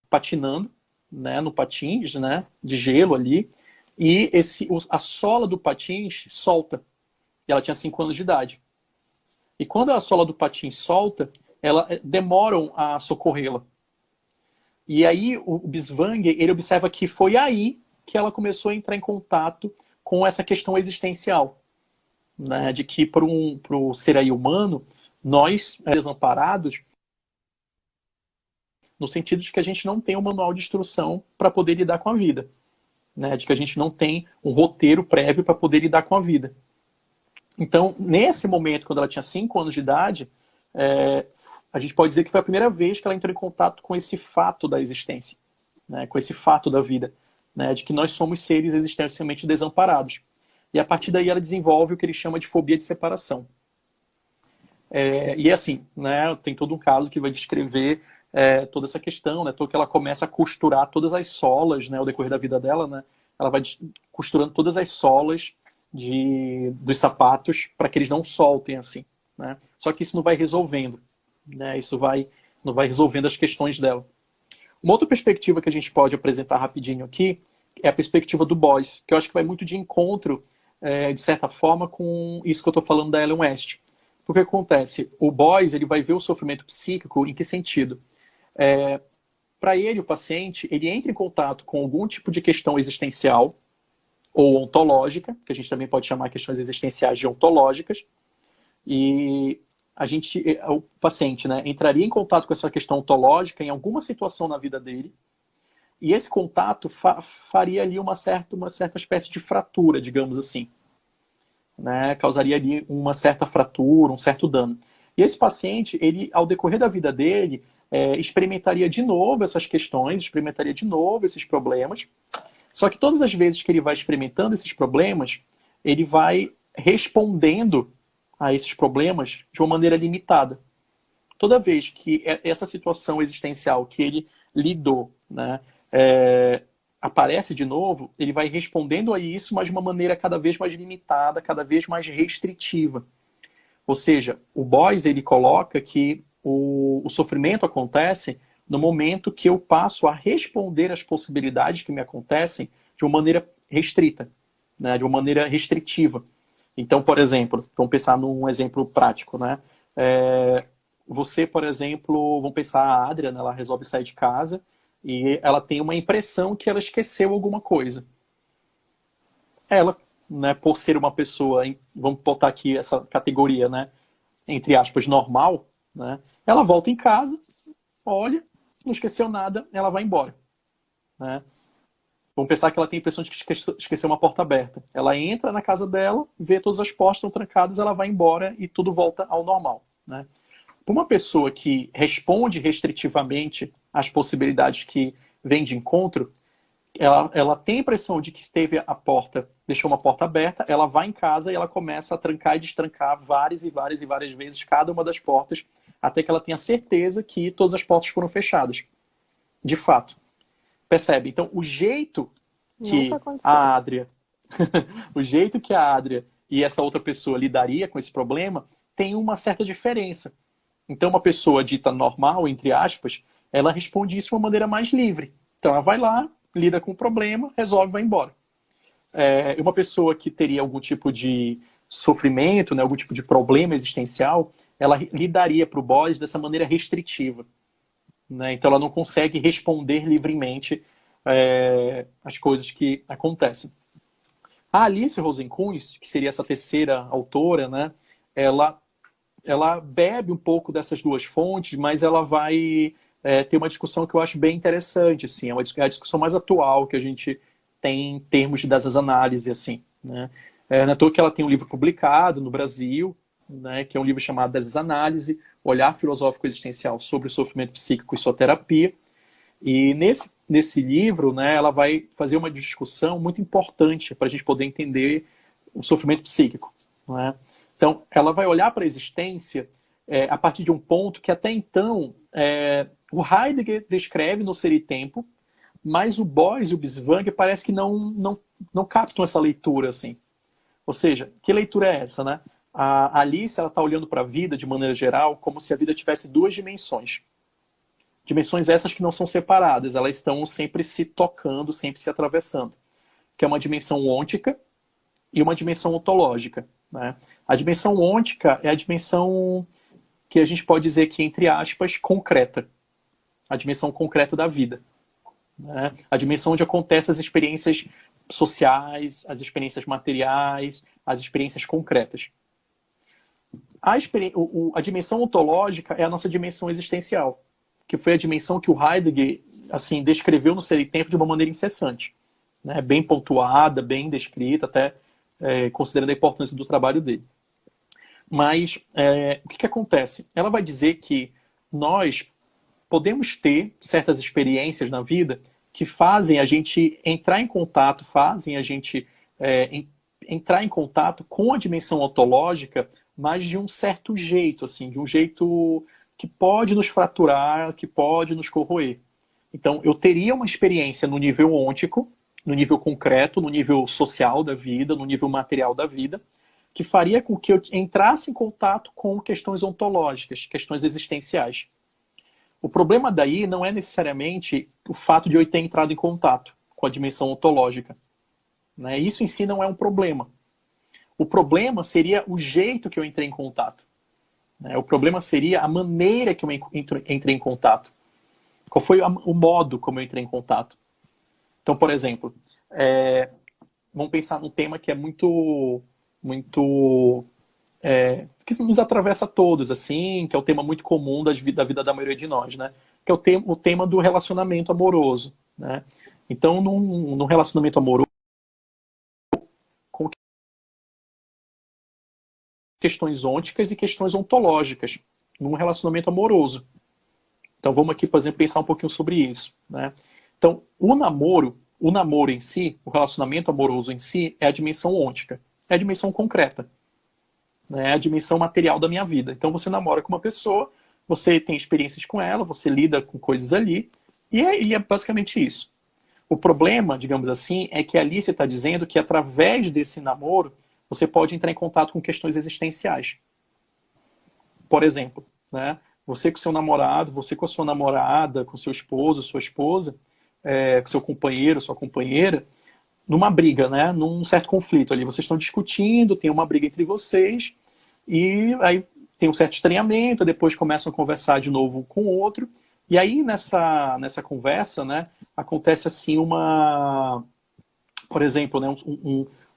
B: patinando, né, no patins, né, de gelo ali, e a sola do patins solta. E ela tinha 5 anos de idade. E quando a sola do patins solta, demoram a socorrê-la. E aí o Biswang, ele observa que foi aí que ela começou a entrar em contato com essa questão existencial, né, de que para o ser aí humano, nós, desamparados, no sentido de que a gente não tem um manual de instrução para poder lidar com a vida, né, de que a gente não tem um roteiro prévio para poder lidar com a vida. Então, nesse momento, quando ela tinha 5 anos de idade, a gente pode dizer que foi a primeira vez que ela entrou em contato com esse fato da existência, né, com esse fato da vida, né, de que nós somos seres existencialmente desamparados. E a partir daí ela desenvolve o que ele chama de fobia de separação. E assim, né, tem todo um caso que vai descrever toda essa questão, né, todo que ela começa a costurar todas as solas, né, ao decorrer da vida dela, né, ela vai costurando todas as solas dos sapatos para que eles não soltem assim, né? Só que isso não vai resolvendo, né? Não vai resolvendo as questões dela. Uma outra perspectiva que a gente pode apresentar rapidinho aqui é a perspectiva do Boyce, que eu acho que vai muito de encontro, de certa forma, com isso que eu estou falando da Ellen West. Porque o que acontece? O Boyce, ele vai ver o sofrimento psíquico em que sentido? Para ele, o paciente, ele entra em contato com algum tipo de questão existencial ou ontológica, que a gente também pode chamar questões existenciais de ontológicas, e o paciente, né, entraria em contato com essa questão ontológica em alguma situação na vida dele, e esse contato faria ali uma certa espécie de fratura, digamos assim, né, causaria ali uma certa fratura, um certo dano. E esse paciente, ele, ao decorrer da vida dele, experimentaria de novo essas questões, experimentaria de novo esses problemas. Só que todas as vezes que ele vai experimentando esses problemas, ele vai respondendo a esses problemas de uma maneira limitada. Toda vez que essa situação existencial que ele lidou, né, aparece de novo, ele vai respondendo a isso, mas de uma maneira cada vez mais limitada, cada vez mais restritiva. Ou seja, o Boyce, ele coloca que o sofrimento acontece no momento que eu passo a responder às possibilidades que me acontecem de uma maneira restrita, né, de uma maneira restritiva. Então, por exemplo, vamos pensar num exemplo prático, né? Você, por exemplo, vamos pensar a Adria, né, ela resolve sair de casa e ela tem uma impressão que ela esqueceu alguma coisa. Ela, né, por ser uma pessoa, vamos botar aqui essa categoria, né, entre aspas, normal, né, ela volta em casa, olha, não esqueceu nada, ela vai embora, né? Vamos pensar que ela tem a impressão de que esqueceu uma porta aberta. Ela entra na casa dela, vê todas as portas estão trancadas, ela vai embora e tudo volta ao normal, né? Para uma pessoa que responde restritivamente às possibilidades que vêm de encontro, ela tem a impressão de que deixou uma porta aberta, ela vai em casa e ela começa a trancar e destrancar várias e várias e várias vezes cada uma das portas, até que ela tenha certeza que todas as portas foram fechadas. De fato. Percebe? Então, o jeito que a Adria o jeito que a Adria e essa outra pessoa lidaria com esse problema tem uma certa diferença. Então, uma pessoa dita normal, entre aspas, ela responde isso de uma maneira mais livre. Então, ela vai lá, lida com o problema, resolve e vai embora. Uma pessoa que teria algum tipo de sofrimento, né, algum tipo de problema existencial, ela lidaria para o Boyce dessa maneira restritiva, né? Então ela não consegue responder livremente as coisas que acontecem. A Alice Rosenkranz, que seria essa terceira autora, né, ela bebe um pouco dessas duas fontes, mas ela vai ter uma discussão que eu acho bem interessante, assim, é a discussão mais atual que a gente tem em termos dessas análises, assim, né? Não é à toa que ela tem um livro publicado no Brasil, né, que é um livro chamado Desanálise, Olhar Filosófico Existencial sobre o Sofrimento Psíquico e Sua Terapia. E nesse livro, né, ela vai fazer uma discussão muito importante para a gente poder entender o sofrimento psíquico, né? Então, ela vai olhar para a existência a partir de um ponto que até então o Heidegger descreve no Ser e Tempo, mas o Beuys e o Biswang parece que não captam essa leitura, assim. Ou seja, que leitura é essa, né? A Alice, ela está olhando para a vida, de maneira geral, como se a vida tivesse duas dimensões. Dimensões essas que não são separadas, elas estão sempre se tocando, sempre se atravessando. Que é uma dimensão ôntica e uma dimensão ontológica, né? A dimensão ôntica é a dimensão que a gente pode dizer que, entre aspas, concreta. A dimensão concreta da vida. Né? A dimensão onde acontecem as experiências sociais, as experiências materiais, as experiências concretas. A dimensão ontológica é a nossa dimensão existencial, que foi a dimensão que o Heidegger assim, descreveu no Ser e Tempo de uma maneira incessante, né? Bem pontuada, bem descrita, até considerando a importância do trabalho dele. Mas o que acontece? Ela vai dizer que nós podemos ter certas experiências na vida que fazem a gente entrar em contato, fazem a gente entrar em contato com a dimensão ontológica, mas de um certo jeito, assim, de um jeito que pode nos fraturar, que pode nos corroer. Então, eu teria uma experiência no nível ôntico, no nível concreto, no nível social da vida, no nível material da vida, que faria com que eu entrasse em contato com questões ontológicas, questões existenciais. O problema daí não é necessariamente o fato de eu ter entrado em contato com a dimensão ontológica, né? Isso em si não é um problema. O problema seria o jeito que eu entrei em contato, né? O problema seria a maneira que eu entrei em contato. Qual foi o modo como eu entrei em contato? Então, por exemplo, vamos pensar num tema que é muito que nos atravessa a todos, assim, que é o tema muito comum da vida da maioria de nós, né? Que é o tema do relacionamento amoroso, né? Então, num relacionamento amoroso, com questões ônticas e questões ontológicas, num relacionamento amoroso. Então, vamos aqui, por exemplo, pensar um pouquinho sobre isso, né? Então, o namoro em si, o relacionamento amoroso em si, é a dimensão ôntica, é a dimensão concreta, né? É a dimensão material da minha vida. Então, você namora com uma pessoa, você tem experiências com ela, você lida com coisas ali, e é basicamente isso. O problema, digamos assim, é que a Alice está dizendo que através desse namoro, você pode entrar em contato com questões existenciais. Por exemplo, né? Você com seu namorado, você com a sua namorada, com seu esposo, sua esposa, com seu companheiro, sua companheira, numa briga, né? Num certo conflito ali. Vocês estão discutindo, tem uma briga entre vocês, e aí tem um certo estranhamento, depois começam a conversar de novo com o outro, e aí nessa conversa, né, acontece assim por exemplo, né,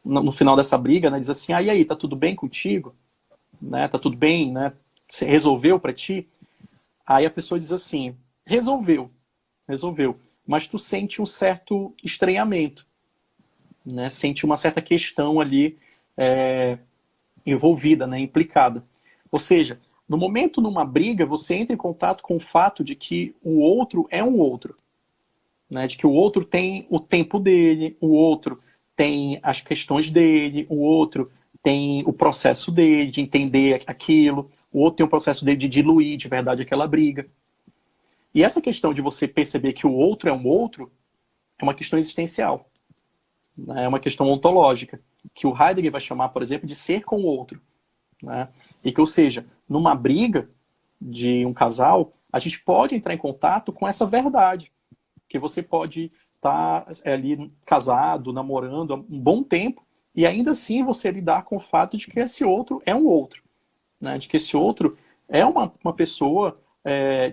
B: no final dessa briga, né, diz assim, e aí, tá tudo bem contigo? Né, tá tudo bem, né? Você resolveu pra ti? Aí a pessoa diz assim, resolveu, mas tu sente um certo estranhamento, né? Sente uma certa questão ali envolvida, né? Implicada. Ou seja, no momento numa briga, você entra em contato com o fato de que o outro é um outro, né? De que o outro tem o tempo dele, o outro tem as questões dele, o outro tem o processo dele de entender aquilo, o outro tem o processo dele de diluir de verdade aquela briga. E essa questão de você perceber que o outro é um outro é uma questão existencial, né? É uma questão ontológica, que o Heidegger vai chamar, por exemplo, de ser com o outro, né? E que, ou seja, numa briga de um casal, a gente pode entrar em contato com essa verdade, que você pode estar ali casado, namorando há um bom tempo, e ainda assim você lidar com o fato de que esse outro é um outro, né? De que esse outro é uma pessoa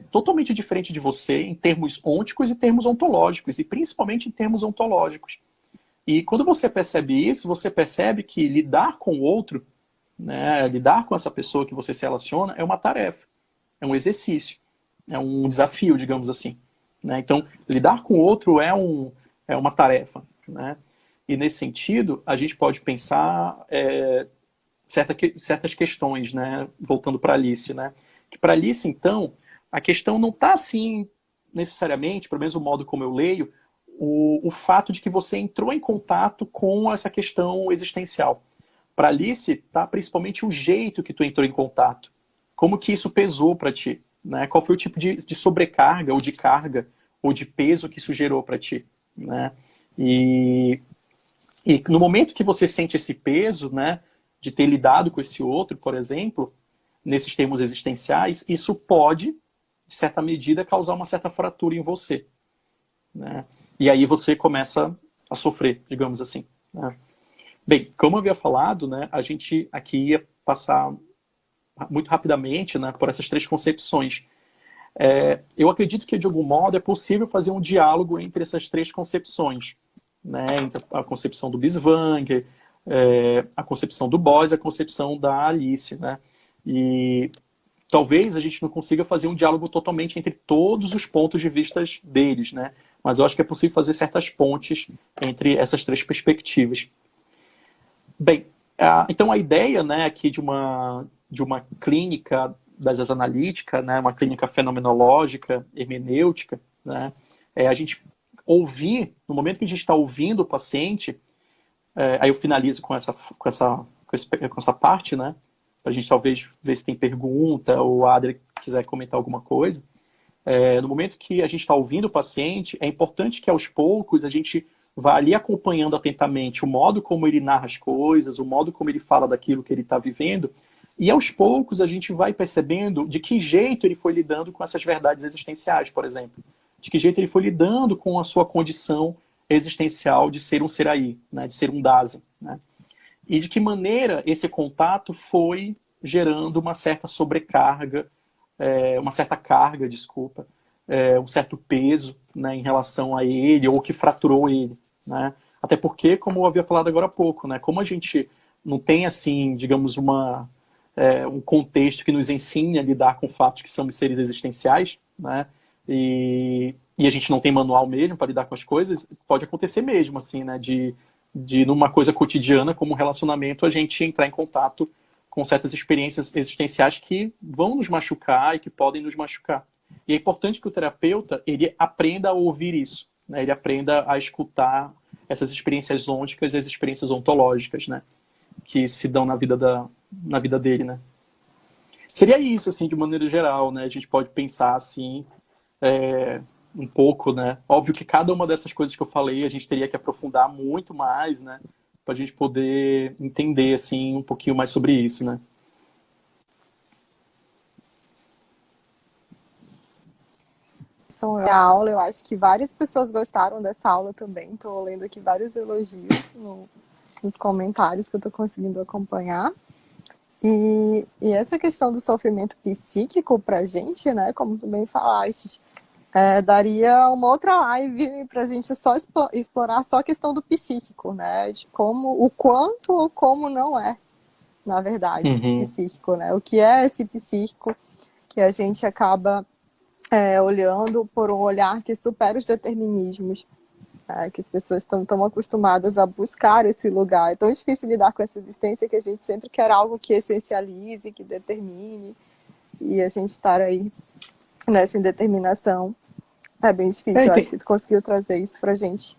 B: totalmente diferente de você em termos ônticos e termos ontológicos, e principalmente em termos ontológicos. E quando você percebe isso, você percebe que lidar com o outro, né, lidar com essa pessoa que você se relaciona, é uma tarefa, é um exercício, é um desafio, digamos assim, né? Então, lidar com o outro é uma tarefa, né? E nesse sentido, a gente pode pensar certas questões, né? Voltando para Alice, né? Que para Alice, então, a questão não está assim, necessariamente, pelo menos o modo como eu leio, o fato de que você entrou em contato com essa questão existencial. Para Alice, está principalmente o jeito que tu entrou em contato. Como que isso pesou para ti, né? Qual foi o tipo de sobrecarga ou de carga ou de peso que isso gerou para ti, né? E, e no momento que você sente esse peso, né, de ter lidado com esse outro, por exemplo, nesses termos existenciais, isso pode, de certa medida, causar uma certa fratura em você, né? E aí você começa a sofrer, digamos assim, né? Bem, como eu havia falado, né, a gente aqui ia passar muito rapidamente, né, por essas três concepções. Eu acredito que, de algum modo, é possível fazer um diálogo entre essas três concepções, né, entre a concepção do Biswanger, a concepção do Boyce, a concepção da Alice, né? E talvez a gente não consiga fazer um diálogo totalmente entre todos os pontos de vista deles, né? Mas eu acho que é possível fazer certas pontes entre essas três perspectivas. Bem, então a ideia, né, aqui de uma clínica das asas analíticas, né, uma clínica fenomenológica, hermenêutica, né, é a gente ouvir, no momento que a gente está ouvindo o paciente, aí eu finalizo com essa parte, né, para a gente talvez ver se tem pergunta ou a Adri quiser comentar alguma coisa. No momento que a gente está ouvindo o paciente, é importante que aos poucos a gente vá ali acompanhando atentamente o modo como ele narra as coisas, o modo como ele fala daquilo que ele está vivendo, e aos poucos a gente vai percebendo de que jeito ele foi lidando com essas verdades existenciais, por exemplo. De que jeito ele foi lidando com a sua condição existencial de ser um Seraí, né, de ser um Dasein, né? E de que maneira esse contato foi gerando uma certa sobrecarga, uma certa carga, desculpa, um certo peso, né, em relação a ele, ou que fraturou ele, né? Até porque, como eu havia falado agora há pouco, né, como a gente não tem, assim, digamos, um contexto que nos ensine a lidar com fatos que somos seres existenciais, né, e a gente não tem manual mesmo para lidar com as coisas, pode acontecer mesmo, assim, né, de numa coisa cotidiana, como um relacionamento, a gente entrar em contato com certas experiências existenciais que vão nos machucar e que podem nos machucar. E é importante que o terapeuta, ele aprenda a ouvir isso, né? Ele aprenda a escutar essas experiências ônticas e as experiências ontológicas, né, que se dão na vida dele, né? Seria isso, assim, de maneira geral, né? A gente pode pensar, assim, um pouco, né? Óbvio que cada uma dessas coisas que eu falei, a gente teria que aprofundar muito mais, né? Para a gente poder entender, assim, um pouquinho mais sobre isso, né?
A: A aula, eu acho que várias pessoas gostaram dessa aula também. Estou lendo aqui vários elogios nos comentários que eu estou conseguindo acompanhar. E essa questão do sofrimento psíquico para a gente, né, como tu bem falaste, daria uma outra live para a gente só explorar só a questão do psíquico, né, de como, o quanto ou como não é, na verdade, psíquico, né, o que é esse psíquico que a gente acaba olhando por um olhar que supera os determinismos, que as pessoas estão tão acostumadas a buscar esse lugar. É tão difícil lidar com essa existência que a gente sempre quer algo que essencialize, que determine, e a gente estar aí nessa indeterminação é bem difícil. Eu acho que tu conseguiu trazer isso pra gente.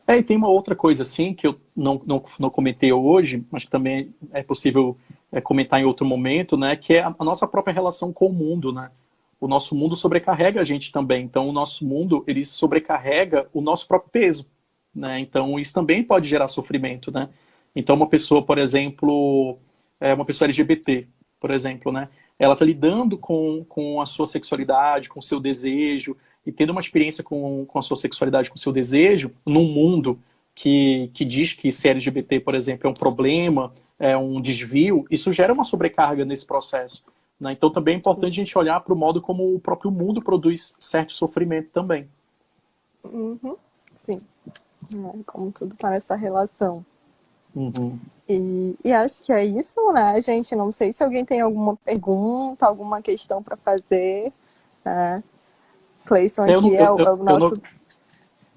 B: E tem uma outra coisa, assim, que eu não comentei hoje, mas que também é possível comentar em outro momento, né, que é a nossa própria relação com o mundo, né? O nosso mundo sobrecarrega a gente também. Então, o nosso mundo, ele sobrecarrega o nosso próprio peso, né? Então, isso também pode gerar sofrimento, né? Então, uma pessoa, por exemplo, uma pessoa LGBT, por exemplo, né? Ela está lidando com a sua sexualidade, com o seu desejo, e tendo uma experiência com a sua sexualidade, com o seu desejo, num mundo que diz que ser LGBT, por exemplo, é um problema, é um desvio, isso gera uma sobrecarga nesse processo. Né? Então também é importante a gente olhar para o modo como o próprio mundo produz certo sofrimento também.
A: Sim, como tudo está nessa relação.
B: Uhum.
A: E acho que é isso, né, gente? Não sei se alguém tem alguma pergunta, alguma questão para fazer. Cleison aqui é o nosso...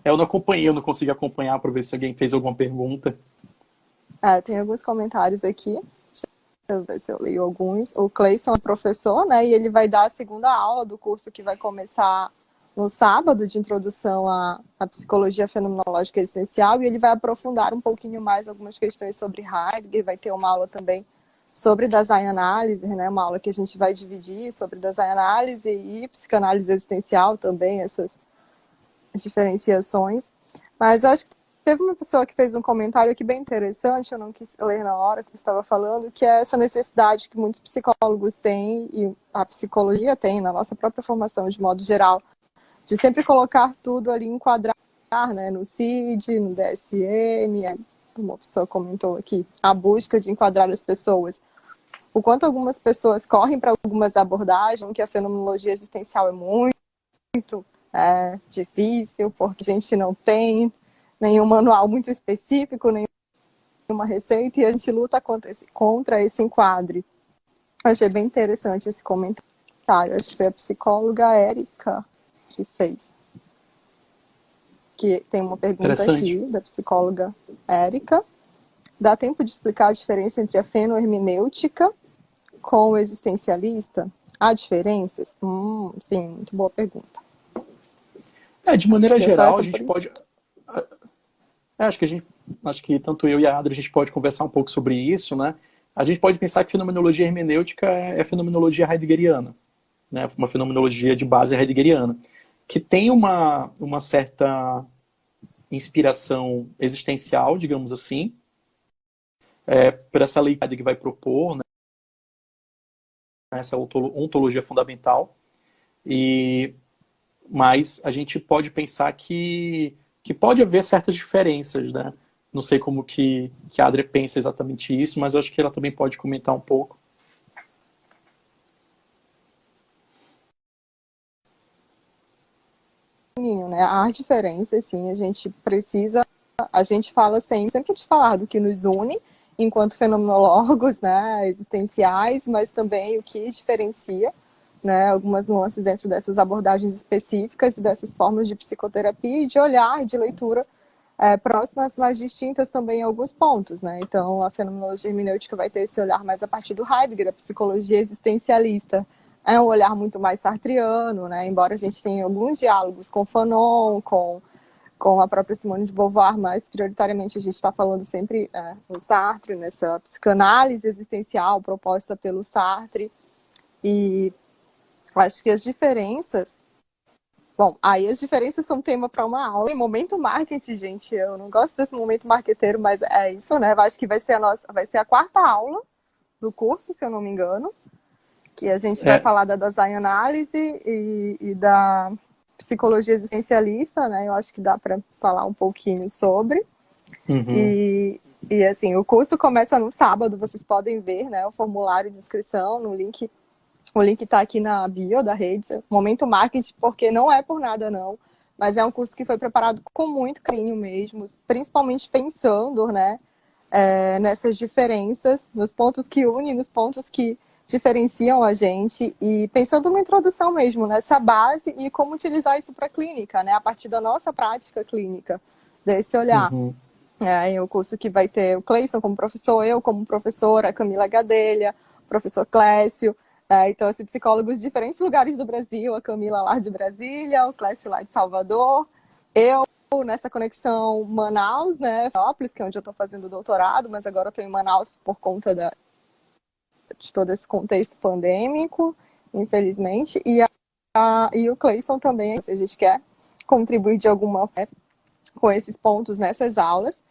B: Eu não acompanhei, eu não consegui acompanhar para ver se alguém fez alguma pergunta.
A: Tem alguns comentários aqui. Deixa eu ver se eu leio alguns. O Cleison é professor, né? E ele vai dar a segunda aula do curso que vai começar no sábado, de introdução à psicologia fenomenológica existencial, e ele vai aprofundar um pouquinho mais algumas questões sobre Heidegger. Vai ter uma aula também sobre design análise, né? Uma aula que a gente vai dividir sobre design análise e psicanálise existencial também, essas diferenciações. Mas eu acho que teve uma pessoa que fez um comentário aqui bem interessante, eu não quis ler na hora que você estava falando, que é essa necessidade que muitos psicólogos têm, e a psicologia tem na nossa própria formação de modo geral, de sempre colocar tudo ali, enquadrar, né, no CID, no DSM, uma pessoa comentou aqui, a busca de enquadrar as pessoas. O quanto algumas pessoas correm para algumas abordagens, que a fenomenologia existencial é muito difícil, porque a gente não tem nenhum manual muito específico, nenhuma receita, e a gente luta contra esse enquadre. Achei bem interessante esse comentário. Acho que foi a psicóloga Érica que fez. Que tem uma pergunta aqui da psicóloga Érica. Dá tempo de explicar a diferença entre a fenohermenêutica com o existencialista? Há diferenças? Sim, muito boa pergunta.
B: De maneira geral, a gente pode... Acho que tanto eu e a Adri, a gente pode conversar um pouco sobre isso, né? A gente pode pensar que fenomenologia hermenêutica é fenomenologia heideggeriana, né? Uma fenomenologia de base heideggeriana, que tem uma certa inspiração existencial, digamos assim, por essa lei que Heidegger vai propor, né? Essa ontologia fundamental, mas a gente pode pensar que pode haver certas diferenças, né? Não sei como que a Adri pensa exatamente isso, mas eu acho que ela também pode comentar um pouco.
A: Né? Há diferenças, sim, a gente fala sempre de falar do que nos une enquanto fenomenólogos, né, existenciais, mas também o que diferencia, né, algumas nuances dentro dessas abordagens específicas e dessas formas de psicoterapia e de olhar, de leitura próximas, mas distintas também em alguns pontos, né? Então, a fenomenologia hermenêutica vai ter esse olhar mais a partir do Heidegger, a psicologia existencialista é um olhar muito mais sartriano, né? Embora a gente tenha alguns diálogos com Fanon, com a própria Simone de Beauvoir, mas prioritariamente a gente está falando sempre no Sartre, nessa psicanálise existencial proposta pelo Sartre, e acho que as diferenças... Bom, aí as diferenças são tema para uma aula. Em momento marketing, gente, eu não gosto desse momento marqueteiro, mas é isso, né? Acho que vai ser a quarta aula do curso, se eu não me engano, que a gente vai falar da design análise e da psicologia existencialista, né? Eu acho que dá para falar um pouquinho sobre. E assim, o curso começa no sábado, vocês podem ver, né, o formulário de inscrição no link. O link está aqui na bio da rede, Momento Marketing, porque não é por nada não, mas é um curso que foi preparado com muito carinho mesmo, principalmente pensando, né, nessas diferenças, nos pontos que unem, nos pontos que diferenciam a gente, e pensando numa introdução mesmo, nessa base e como utilizar isso para a clínica, né, a partir da nossa prática clínica, desse olhar. É o curso que vai ter o Cleison como professor, eu como professora, a Camila Gadelha, o professor Clécio. Então, assim, psicólogos de diferentes lugares do Brasil, a Camila lá de Brasília, o Clécio lá de Salvador, eu nessa conexão Manaus, né, Florianópolis, que é onde eu estou fazendo o doutorado, mas agora eu estou em Manaus por conta de todo esse contexto pandêmico, infelizmente, e o Cleison também, se a gente quer contribuir de alguma forma com esses pontos nessas aulas.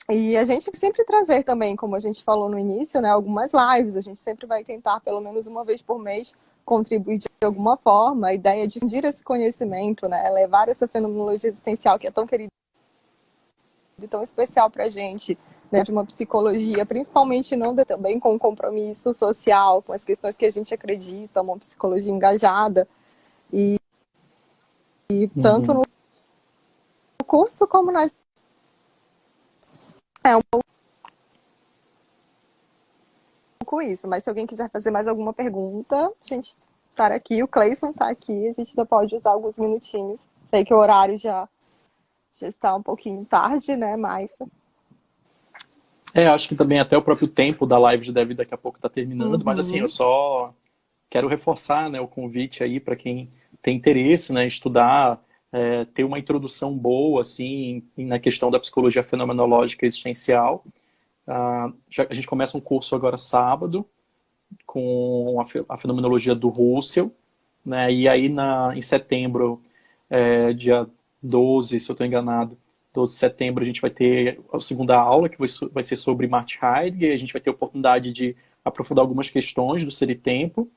A: E a gente sempre trazer também, como a gente falou no início, né, algumas lives, a gente sempre vai tentar, pelo menos uma vez por mês, contribuir de alguma forma, a ideia de difundir esse conhecimento, né, levar essa fenomenologia existencial que é tão querida e tão especial para a gente, né, de uma psicologia, principalmente não também com o compromisso social, com as questões que a gente acredita, uma psicologia engajada, e tanto no curso como nas um pouco isso, mas se alguém quiser fazer mais alguma pergunta, a gente está aqui, o Cleison está aqui, a gente ainda pode usar alguns minutinhos. Sei que o horário já está um pouquinho tarde, né, mas...
B: Acho que também até o próprio tempo da live já deve daqui a pouco estar terminando, mas assim, eu só quero reforçar, né, o convite aí para quem tem interesse, né, em estudar, ter uma introdução boa, assim, na questão da psicologia fenomenológica existencial. A gente começa um curso agora sábado, com a fenomenologia do Russell, né? E aí em setembro, dia 12, se eu estou enganado, 12 de setembro, a gente vai ter a segunda aula, que vai ser sobre Martin Heidegger. A gente vai ter a oportunidade de aprofundar algumas questões do ser e tempo,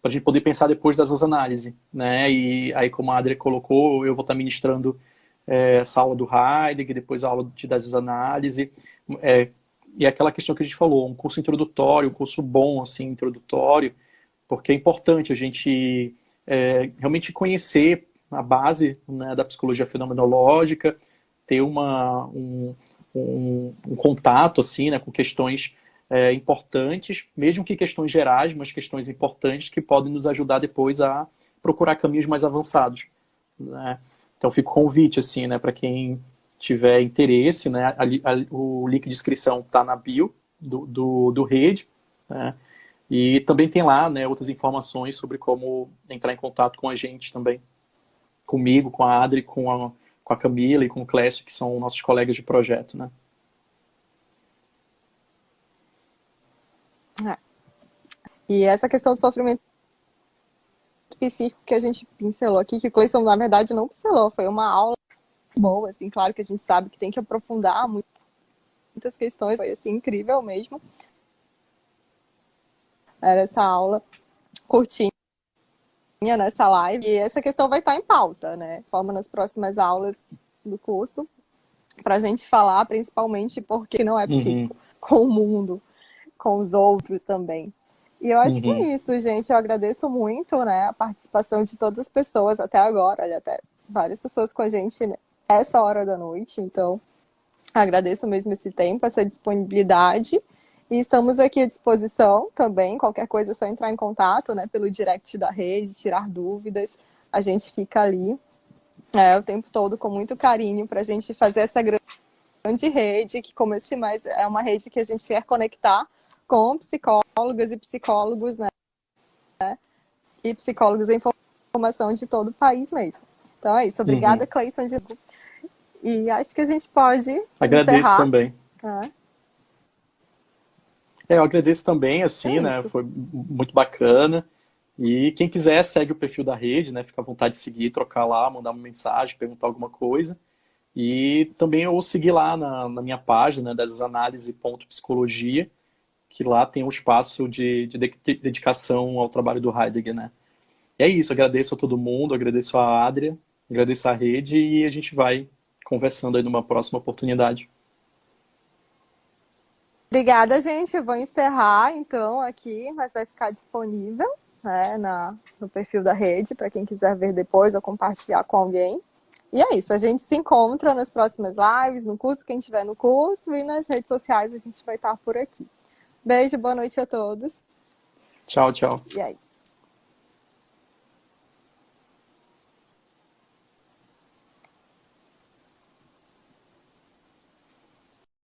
B: para a gente poder pensar depois das análises, né? E aí, como a Adria colocou, eu vou estar ministrando essa aula do Heidegger, depois a aula das análises, e aquela questão que a gente falou, um curso introdutório, um curso bom, assim, introdutório, porque é importante a gente realmente conhecer a base, né, da psicologia fenomenológica, ter um contato, assim, né, com questões importantes, mesmo que questões gerais, mas questões importantes que podem nos ajudar depois a procurar caminhos mais avançados, né? Então fica o convite, assim, né, para quem tiver interesse, né, o link de inscrição está na bio do Rede, né, e também tem lá, né, outras informações sobre como entrar em contato com a gente também, comigo, com a Adri, com a Camila e com o Clécio, que são nossos colegas de projeto, né.
A: E essa questão do sofrimento psíquico que a gente pincelou aqui, que o Cleison, na verdade, não pincelou, foi uma aula boa, assim, claro que a gente sabe que tem que aprofundar muitas questões, foi, assim, incrível mesmo. Era essa aula curtinha nessa live, e essa questão vai estar em pauta, né, forma nas próximas aulas do curso, para a gente falar, principalmente, porque não é psíquico, com o mundo, com os outros também. E eu acho que é isso, gente. Eu agradeço muito, né, a participação de todas as pessoas até agora, olha, até várias pessoas com a gente essa hora da noite. Então, agradeço mesmo esse tempo, essa disponibilidade. E estamos aqui à disposição também. Qualquer coisa é só entrar em contato, né, pelo direct da rede, tirar dúvidas. A gente fica ali o tempo todo com muito carinho para a gente fazer essa grande rede, que, como eu disse, mas é uma rede que a gente quer conectar com psicólogas e psicólogos, né? E psicólogos em formação de todo o país mesmo. Então é isso. Obrigada, Cleison. E acho que a gente pode
B: agradeço
A: encerrar.
B: Também. Eu agradeço também, assim, né? Foi muito bacana. E quem quiser, segue o perfil da rede, né? Fica à vontade de seguir, trocar lá, mandar uma mensagem, perguntar alguma coisa. E também eu seguir lá na minha página, desanálises.psicologia, que lá tem um espaço de dedicação ao trabalho do Heidegger, né? E é isso, agradeço a todo mundo, agradeço a Adria, agradeço a rede e a gente vai conversando aí numa próxima oportunidade.
A: Obrigada, gente. Eu vou encerrar, então, aqui, mas vai ficar disponível, né, no perfil da rede, para quem quiser ver depois ou compartilhar com alguém. E é isso, a gente se encontra nas próximas lives, no curso, quem estiver no curso, e nas redes sociais a gente vai estar por aqui. Beijo, boa noite a todos.
B: Tchau, tchau.
A: E é isso.